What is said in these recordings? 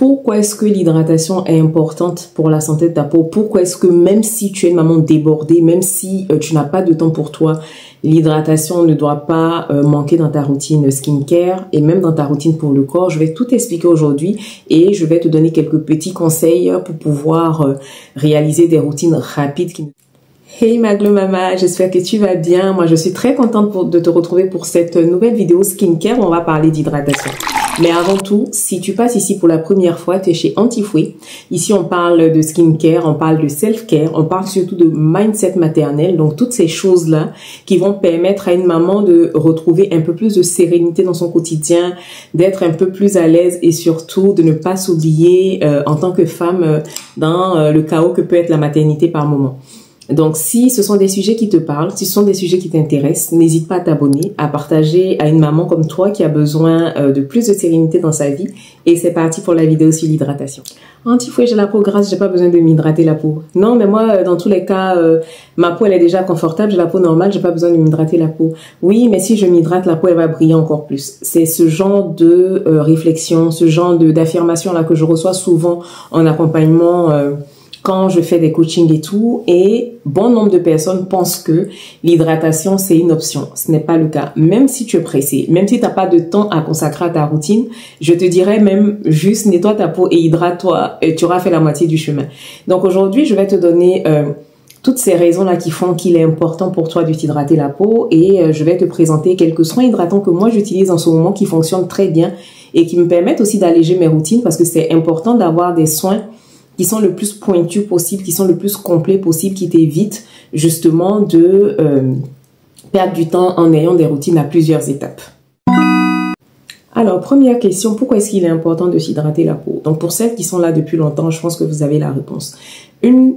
pourquoi est-ce que l'hydratation est importante pour la santé de ta peau? Pourquoi est-ce que même si tu es une maman débordée, même si tu n'as pas de temps pour toi, l'hydratation ne doit pas manquer dans ta routine skincare et même dans ta routine pour le corps? Je vais tout expliquer aujourd'hui et je vais te donner quelques petits conseils pour pouvoir réaliser des routines rapides qui... Hey ma glow mama, j'espère que tu vas bien. Moi je suis très contente de te retrouver pour cette nouvelle vidéo skincare où on va parler d'hydratation. Mais avant tout, si tu passes ici pour la première fois, tu es chez Anti-Fouet. Ici on parle de skincare, on parle de self-care, on parle surtout de mindset maternel. Donc toutes ces choses-là qui vont permettre à une maman de retrouver un peu plus de sérénité dans son quotidien, d'être un peu plus à l'aise et surtout de ne pas s'oublier en tant que femme dans le chaos que peut être la maternité par moment. Donc, si ce sont des sujets qui te parlent, si ce sont des sujets qui t'intéressent, n'hésite pas à t'abonner, à partager à une maman comme toi qui a besoin de plus de sérénité dans sa vie. Et c'est parti pour la vidéo sur l'hydratation. Anti-Fouet, j'ai la peau grasse, j'ai pas besoin de m'hydrater la peau. Non, mais moi, dans tous les cas, ma peau, elle est déjà confortable, j'ai la peau normale, j'ai pas besoin de m'hydrater la peau. Oui, mais si je m'hydrate, la peau, elle va briller encore plus. C'est ce genre de réflexion, ce genre d'affirmation là que je reçois souvent en accompagnement quand je fais des coachings et tout, et bon nombre de personnes pensent que l'hydratation, c'est une option. Ce n'est pas le cas. Même si tu es pressé, même si tu n'as pas de temps à consacrer à ta routine, je te dirais même juste nettoie ta peau et hydrate-toi et tu auras fait la moitié du chemin. Donc aujourd'hui, je vais te donner toutes ces raisons-là qui font qu'il est important pour toi de t'hydrater la peau et je vais te présenter quelques soins hydratants que moi j'utilise en ce moment qui fonctionnent très bien et qui me permettent aussi d'alléger mes routines parce que c'est important d'avoir des soins qui sont le plus pointus possible, qui sont le plus complets possible, qui t'évitent justement de perdre du temps en ayant des routines à plusieurs étapes. Alors, première question, pourquoi est-ce qu'il est important de s'hydrater la peau? Donc, pour celles qui sont là depuis longtemps, je pense que vous avez la réponse. Une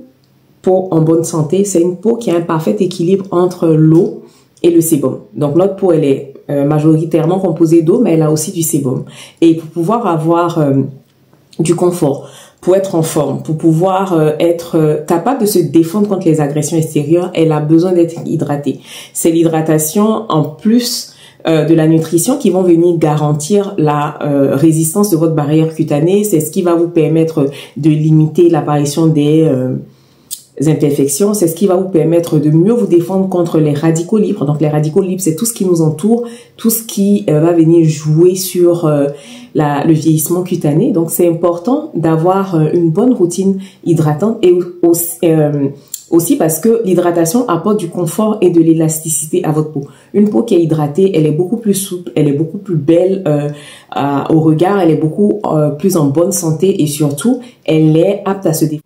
peau en bonne santé, c'est une peau qui a un parfait équilibre entre l'eau et le sébum. Donc, notre peau, elle est majoritairement composée d'eau, mais elle a aussi du sébum. Et pour pouvoir avoir du confort, pour être en forme, pour pouvoir être capable de se défendre contre les agressions extérieures, elle a besoin d'être hydratée. C'est l'hydratation en plus de la nutrition qui vont venir garantir la résistance de votre barrière cutanée. C'est ce qui va vous permettre de limiter l'apparition des imperfections. C'est ce qui va vous permettre de mieux vous défendre contre les radicaux libres. Donc les radicaux libres, c'est tout ce qui nous entoure, tout ce qui va venir jouer sur le vieillissement cutané. Donc c'est important d'avoir une bonne routine hydratante et aussi parce que l'hydratation apporte du confort et de l'élasticité à votre peau. Une peau qui est hydratée, elle est beaucoup plus souple, elle est beaucoup plus belle au regard, elle est beaucoup plus en bonne santé et surtout, elle est apte à se défendre.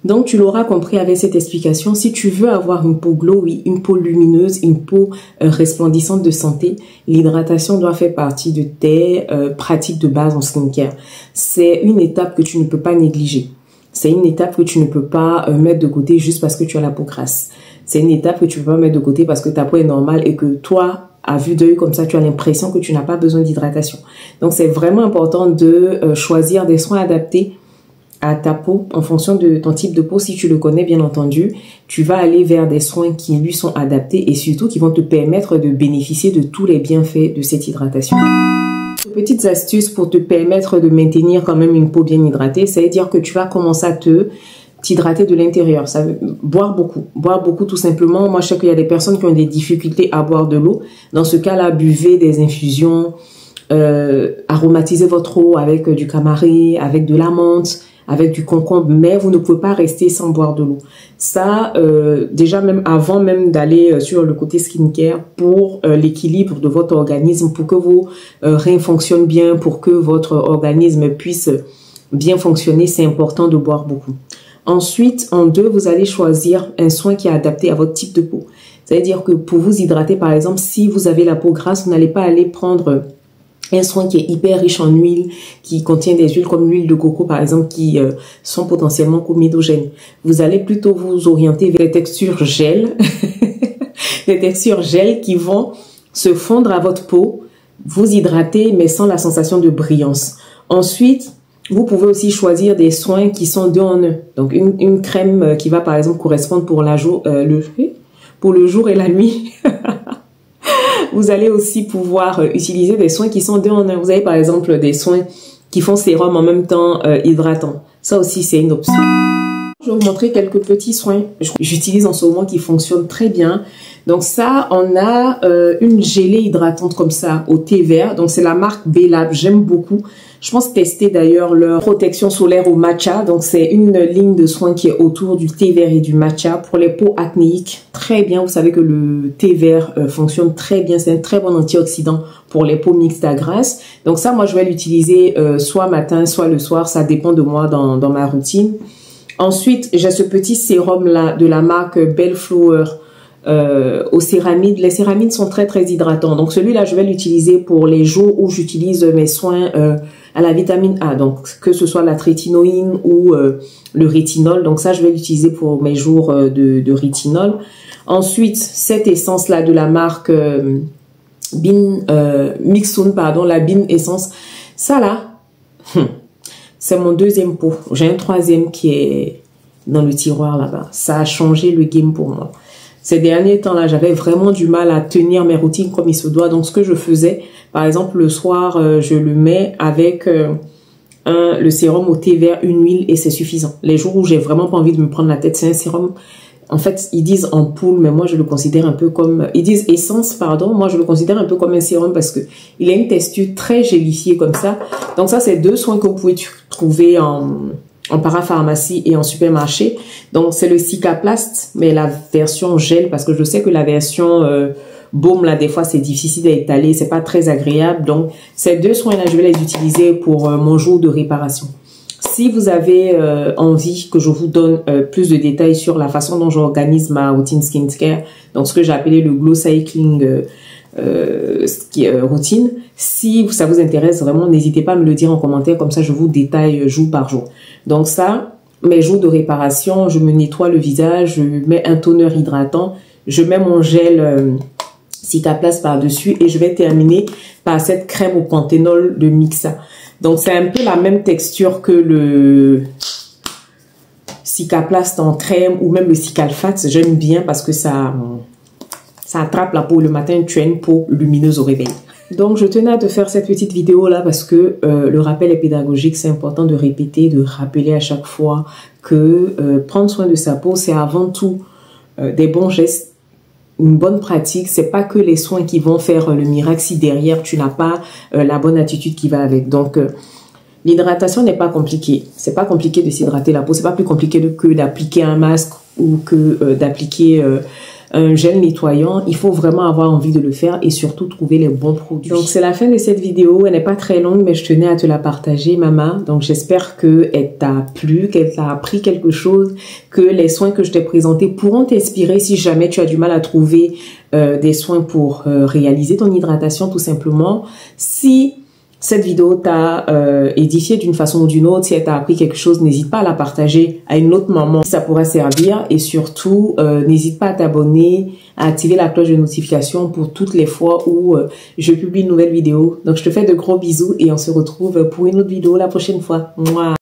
Donc, tu l'auras compris avec cette explication, si tu veux avoir une peau glowy, une peau lumineuse, une peau resplendissante de santé, l'hydratation doit faire partie de tes pratiques de base en skincare. C'est une étape que tu ne peux pas négliger. C'est une étape que tu ne peux pas mettre de côté juste parce que tu as la peau grasse. C'est une étape que tu ne peux pas mettre de côté parce que ta peau est normale et que toi, à vue d'œil comme ça, tu as l'impression que tu n'as pas besoin d'hydratation. Donc, c'est vraiment important de choisir des soins adaptés à ta peau en fonction de ton type de peau. Si tu le connais bien entendu, tu vas aller vers des soins qui lui sont adaptés et surtout qui vont te permettre de bénéficier de tous les bienfaits de cette hydratation. Petites astuces pour te permettre de maintenir quand même une peau bien hydratée, c'est-à-dire que tu vas commencer à t'hydrater de l'intérieur. Ça veut boire beaucoup tout simplement. Moi je sais qu'il y a des personnes qui ont des difficultés à boire de l'eau. Dans ce cas-là, buvez des infusions, aromatisez votre eau avec du camaré, avec de la menthe, avec du concombre, mais vous ne pouvez pas rester sans boire de l'eau. Ça, déjà même avant même d'aller sur le côté skincare, pour l'équilibre de votre organisme, pour que vos reins fonctionnent bien, pour que votre organisme puisse bien fonctionner, c'est important de boire beaucoup. Ensuite, en deux, vous allez choisir un soin qui est adapté à votre type de peau. C'est-à-dire que pour vous hydrater, par exemple, si vous avez la peau grasse, vous n'allez pas aller prendre un soin qui est hyper riche en huile, qui contient des huiles comme l'huile de coco par exemple, qui sont potentiellement comédogènes. Vous allez plutôt vous orienter vers des textures gel, des textures gel qui vont se fondre à votre peau, vous hydrater mais sans la sensation de brillance. Ensuite, vous pouvez aussi choisir des soins qui sont 2 en 1. Donc une crème qui va par exemple correspondre pour le jour et la nuit. Vous allez aussi pouvoir utiliser des soins qui sont 2 en 1. Vous avez par exemple des soins qui qui font sérum en même temps hydratant. Ça aussi, c'est une option. Je vais vous montrer quelques petits soins que j'utilise en ce moment qui fonctionnent très bien. Donc ça, on a une gelée hydratante comme ça au thé vert. Donc c'est la marque B-Lab, j'aime beaucoup. Je pense tester d'ailleurs leur protection solaire au matcha. Donc c'est une ligne de soins qui est autour du thé vert et du matcha pour les peaux acnéiques. Très bien, vous savez que le thé vert fonctionne très bien. C'est un très bon antioxydant pour les peaux mixtes à grasse. Donc ça, moi je vais l'utiliser soit matin, soit le soir. Ça dépend de moi dans ma routine. Ensuite, j'ai ce petit sérum là de la marque Bellflower aux céramides. Les céramides sont très hydratants. Donc celui-là, je vais l'utiliser pour les jours où j'utilise mes soins à la vitamine A. Donc que ce soit la trétinoïne ou le rétinol. Donc ça, je vais l'utiliser pour mes jours de rétinol. Ensuite, cette essence-là de la marque Mixun, pardon, la Bean Essence. Ça là, c'est mon deuxième pot. J'ai un troisième qui est dans le tiroir là-bas. Ça a changé le game pour moi. Ces derniers temps-là, j'avais vraiment du mal à tenir mes routines comme il se doit. Donc, ce que je faisais, par exemple, le soir, je le mets avec le sérum au thé vert, une huile et c'est suffisant. Les jours où j'ai vraiment pas envie de me prendre la tête, c'est un sérum. En fait, ils disent ampoule, mais moi, je le considère un peu comme... Ils disent essence, pardon. Moi, je le considère un peu comme un sérum parce que il a une texture très gélifiée comme ça. Donc, ça, c'est deux soins que vous pouvez trouver en parapharmacie et en supermarché. Donc, c'est le Cicaplast, mais la version gel, parce que je sais que la version baume, là, des fois, c'est difficile à étaler, c'est pas très agréable. Donc, ces deux soins-là, je vais les utiliser pour mon jour de réparation. Si vous avez envie que je vous donne plus de détails sur la façon dont j'organise ma routine skincare, donc ce que j'ai appelé le glow cycling routine, si ça vous intéresse vraiment, n'hésitez pas à me le dire en commentaire, comme ça je vous détaille jour par jour. Donc ça, mes jours de réparation, je me nettoie le visage, je mets un toner hydratant, je mets mon gel Cicaplast par-dessus et je vais terminer par cette crème au panthénol de Mixa. Donc, c'est un peu la même texture que le Cicaplast en crème ou même le Cicalfat. J'aime bien parce que ça attrape la peau le matin. Tu as une peau lumineuse au réveil. Donc, je tenais à te faire cette petite vidéo là parce que le rappel est pédagogique. C'est important de répéter, de rappeler à chaque fois que prendre soin de sa peau, c'est avant tout des bons gestes. Une bonne pratique, c'est pas que les soins qui vont faire le miracle si derrière tu n'as pas la bonne attitude qui va avec. Donc l'hydratation n'est pas compliquée. C'est pas compliqué de s'hydrater la peau. C'est pas plus compliqué que d'appliquer un masque ou que d'appliquer un gel nettoyant. Il faut vraiment avoir envie de le faire et surtout trouver les bons produits. Donc c'est la fin de cette vidéo. Elle n'est pas très longue, mais je tenais à te la partager, maman. Donc j'espère qu'elle t'a plu, qu'elle t'a appris quelque chose, que les soins que je t'ai présentés pourront t'inspirer si jamais tu as du mal à trouver des soins pour réaliser ton hydratation tout simplement. Si cette vidéo t'a édifié d'une façon ou d'une autre, si elle t'a appris quelque chose, n'hésite pas à la partager à une autre maman si ça pourrait servir. Et surtout, n'hésite pas à t'abonner, à activer la cloche de notification pour toutes les fois où je publie une nouvelle vidéo. Donc, je te fais de gros bisous et on se retrouve pour une autre vidéo la prochaine fois. Mouah.